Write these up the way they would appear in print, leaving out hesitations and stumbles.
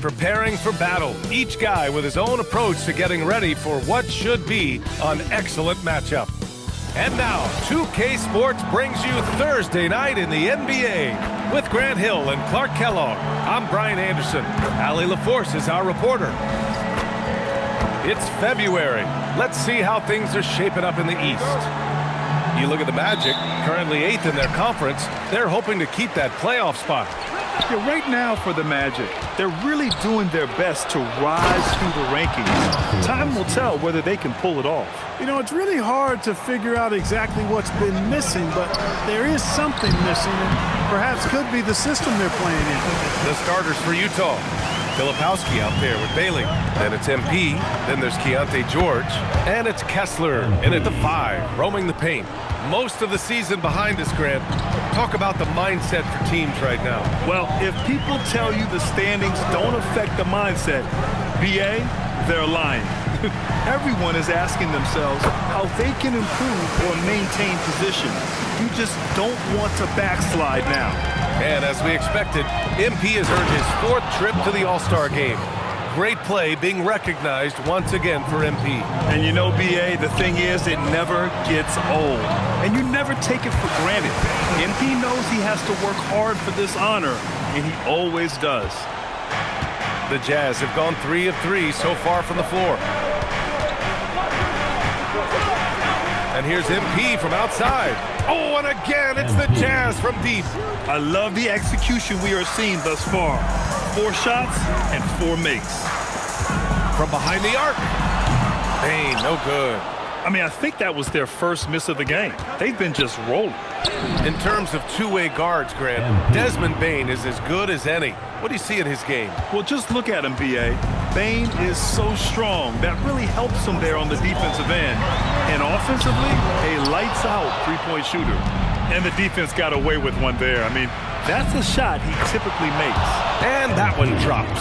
preparing for battle. Each guy with his own approach to getting ready for what should be an excellent matchup. And now, 2K Sports brings you Thursday night in the NBA with Grant Hill and Clark Kellogg. I'm Brian Anderson. Allie LaForce is our reporter. It's February. Let's see how things are shaping up in the East. You look at the Magic, currently 8th in their conference. They're hoping to keep that playoff spot. Yeah, right now for the Magic, they're really doing their best to rise through the rankings. Time will tell whether they can pull it off. You know, it's really hard to figure out exactly what's been missing, but there is something missing, and perhaps could be the system they're playing in. The starters for Utah. Filipowski out there with Bailey. Then it's MP. Then there's Keontae George. And it's Kessler in at the 5, roaming the paint. Most of the season behind us, Grant. Talk about the mindset for teams right now. Well, if people tell you the standings don't affect the mindset, BA, they're lying. Everyone is asking themselves how they can improve or maintain position. You just don't want to backslide now. And as we expected, MP has earned his 4th trip to the All-Star game. Great play being recognized once again for MP. And you know, BA, the thing is, it never gets old. And you never take it for granted. MP knows he has to work hard for this honor, and he always does. The Jazz have gone 3 of 3 so far from the floor. And here's MP from outside. Oh, and again, it's the Jazz from deep. I love the execution we are seeing thus far. 4 shots and 4 makes. From behind the arc. Bane, no good. I mean, I think that was their first miss of the game. They've been just rolling. In terms of two-way guards, Grant, Desmond Bane is as good as any. What do you see in his game? Well, just look at him, B.A. Bane is so strong. That really helps him there on the defensive end. And offensively, a lights-out three-point shooter. And the defense got away with one there. I mean, that's a shot he typically makes. And that one drops.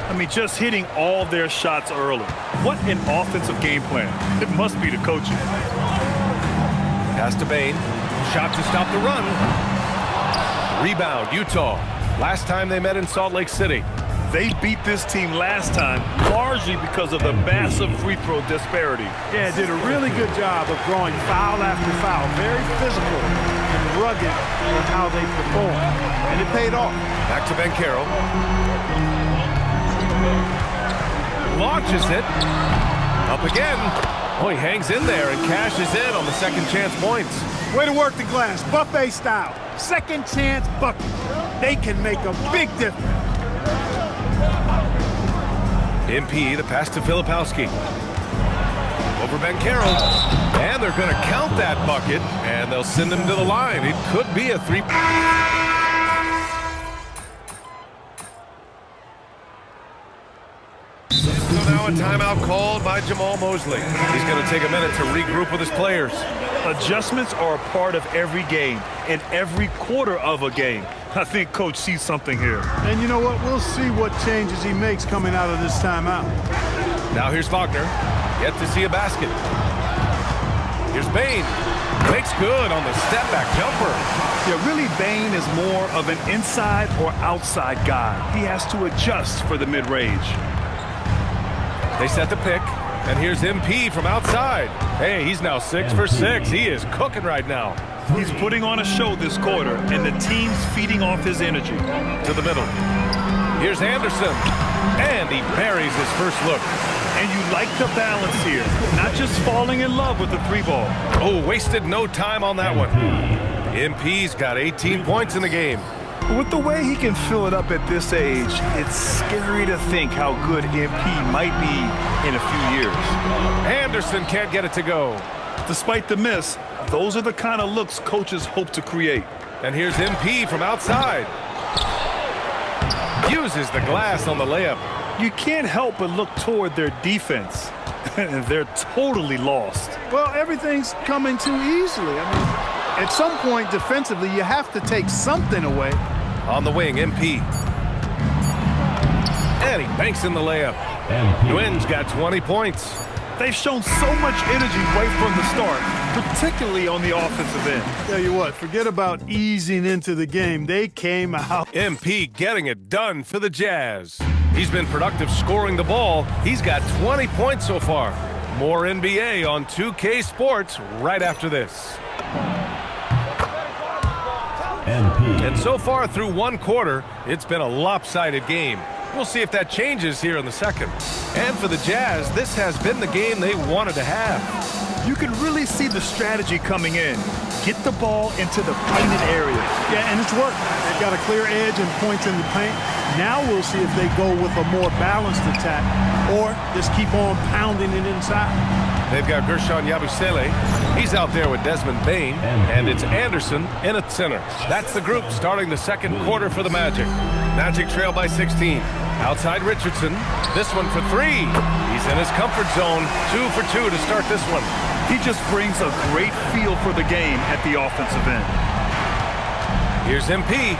I mean, just hitting all their shots early. What an offensive game plan. It must be the coaching. Pass to Bane. Shot to stop the run. Rebound, Utah. Last time they met in Salt Lake City. They beat this team last time largely because of the massive free throw disparity. Yeah, did a really good job of drawing foul after foul. Very physical and rugged in how they perform. And it paid off. Back to Mycareer. Launches it. Up again. Oh, he hangs in there and cashes in on the second chance points. Way to work the glass, buffet style. Second chance bucket. They can make a big difference. MP, the pass to Filipowski. Over Mycareer. And they're going to count that bucket, and they'll send him to the line. It could be a 3. So now a timeout called by Jamal Mosley. He's going to take a minute to regroup with his players. Adjustments are a part of every game and every quarter of a game. I think Coach sees something here. And you know what? We'll see what changes he makes coming out of this timeout. Now here's Wagner. Yet to see a basket. Here's Bane. Makes good on the step-back jumper. Yeah, really, Bane is more of an inside or outside guy. He has to adjust for the mid-range. They set the pick, and here's MP from outside. Hey, he's now 6 for 6. He is cooking right now. He's putting on a show this quarter, and the team's feeding off his energy. To the middle. Here's Anderson, and he buries his first look. And you like the balance here, not just falling in love with the 3-ball. Oh, wasted no time on that one. MP's got 18 points in the game. With the way he can fill it up at this age, it's scary to think how good MP might be in a few years. Anderson can't get it to go. Despite the miss, those are the kind of looks coaches hope to create. And here's MP from outside. Uses the glass on the layup. You can't help but look toward their defense. They're totally lost. Well, everything's coming too easily. I mean, at some point defensively, you have to take something away. On the wing, MP. And he banks in the layup. Gwyn's got 20 points. They've shown so much energy right from the start, particularly on the offensive end. Tell you what, forget about easing into the game. They came out. MP getting it done for the Jazz. He's been productive scoring the ball. He's got 20 points so far. More NBA on 2K Sports right after this. And so far through one quarter, it's been a lopsided game. We'll see if that changes here in the second. And for the Jazz, this has been the game they wanted to have. You can really see the strategy coming in. Get the ball into the painted area. Yeah, and it's worked. They've got a clear edge and points in the paint. Now we'll see if they go with a more balanced attack or just keep on pounding it inside. They've got Gershon Yabusele. He's out there with Desmond Bane, and it's Anderson in at center. That's the group starting the second quarter for the Magic. Magic trail by 16. Outside Richardson. This one for three. He's in his comfort zone. 2 for 2 to start this one. He just brings a great feel for the game at the offensive end. Here's MP.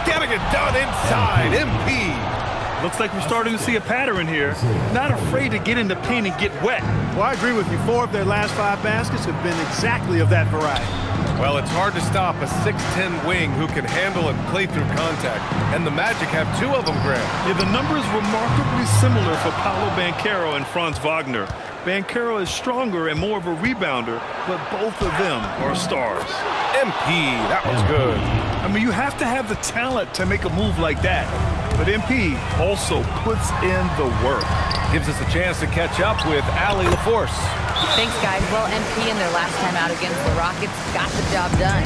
Getting it done inside. MP. Looks like we're starting to see a pattern here. Not afraid to get in the paint and get wet. Well, I agree with you. 4 of their last 5 baskets have been exactly of that variety. Well, it's hard to stop a 6'10 wing who can handle and play through contact. And the Magic have 2 of them, Graham. Yeah, the number is remarkably similar for Paolo Banchero and Franz Wagner. Banchero is stronger and more of a rebounder, but both of them are stars. MP, that was good. I mean, you have to have the talent to make a move like that. But MP also puts in the work. Gives us a chance to catch up with Allie LaForce. Thanks, guys. Well, MP in their last time out against the Rockets got the job done.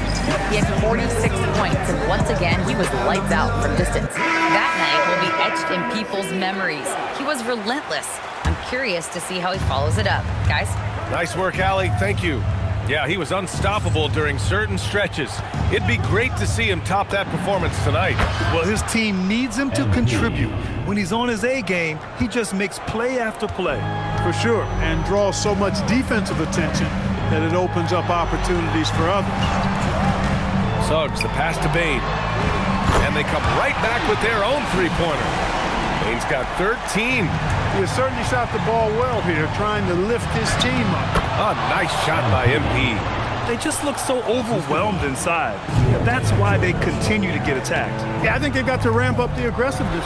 He had 46 points, and once again, he was lights out from distance. That night will be etched in people's memories. He was relentless. I'm curious to see how he follows it up. Guys? Nice work, Allie. Thank you. Yeah, he was unstoppable during certain stretches. It'd be great to see him top that performance tonight. Well, his team needs him to contribute. When he's on his A game, he just makes play after play. For sure, and draws so much defensive attention that it opens up opportunities for others. Suggs, the pass to Bane. And they come right back with their own three-pointer. Bane's got 13. He has certainly shot the ball well here, trying to lift his team up. A nice shot by MP. They just look so overwhelmed inside. And that's why they continue to get attacked. Yeah, I think they've got to ramp up the aggressiveness.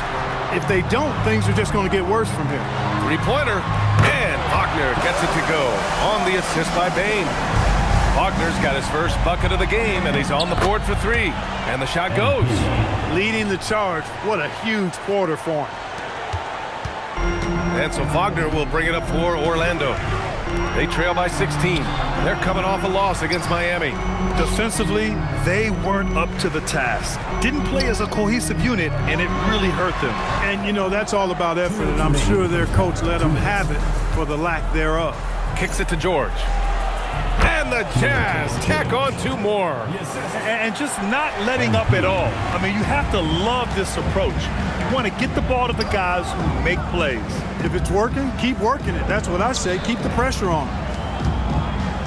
If they don't, things are just going to get worse from here. Three-pointer. And Wagner gets it to go on the assist by Bane. Wagner's got his first bucket of the game, and he's on the board for 3. And the shot goes. Leading the charge. What a huge quarter for him. And so Wagner will bring it up for Orlando. They trail by 16. They're coming off a loss against Miami. Defensively, they weren't up to the task. Didn't play as a cohesive unit, and it really hurt them. And, you know, that's all about effort, and I'm sure their coach let them have it for the lack thereof. Kicks it to George. And the Jazz tack on 2 more. And just not letting up at all. I mean, you have to love this approach. You want to get the ball to the guys who make plays. If it's working, keep working it. That's what I say. Keep the pressure on.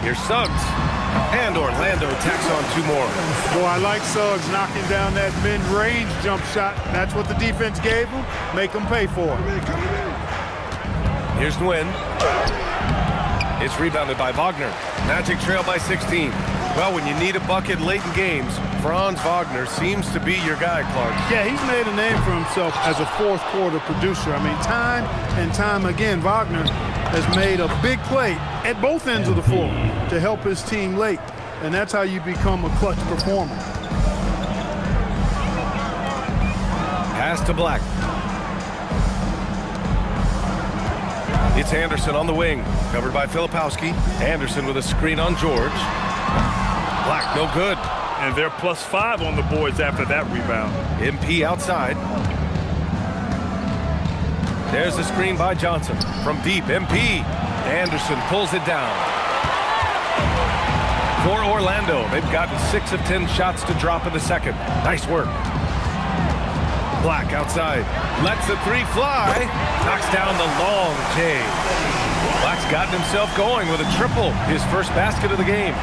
Here's Suggs. And Orlando tacks on 2 more. Boy, I like Suggs knocking down that mid-range jump shot. That's what the defense gave him. Make them pay for it. Here's Nguyen. It's rebounded by Wagner. Magic trail by 16. Well, when you need a bucket late in games, Franz Wagner seems to be your guy, Clark. Yeah, he's made a name for himself as a fourth-quarter producer. I mean, time and time again, Wagner has made a big play at both ends of the floor to help his team late, and that's how you become a clutch performer. Pass to Black. It's Anderson on the wing, covered by Filipowski. Anderson with a screen on George. Black, no good. And they're +5 on the boards after that rebound. MP outside. There's the screen by Johnson. From deep, MP. Anderson pulls it down. For Orlando, they've gotten 6 of 10 shots to drop in the second. Nice work. Black outside. Lets the 3 fly. Knocks down the long J. Black's gotten himself going with a triple. His first basket of the game.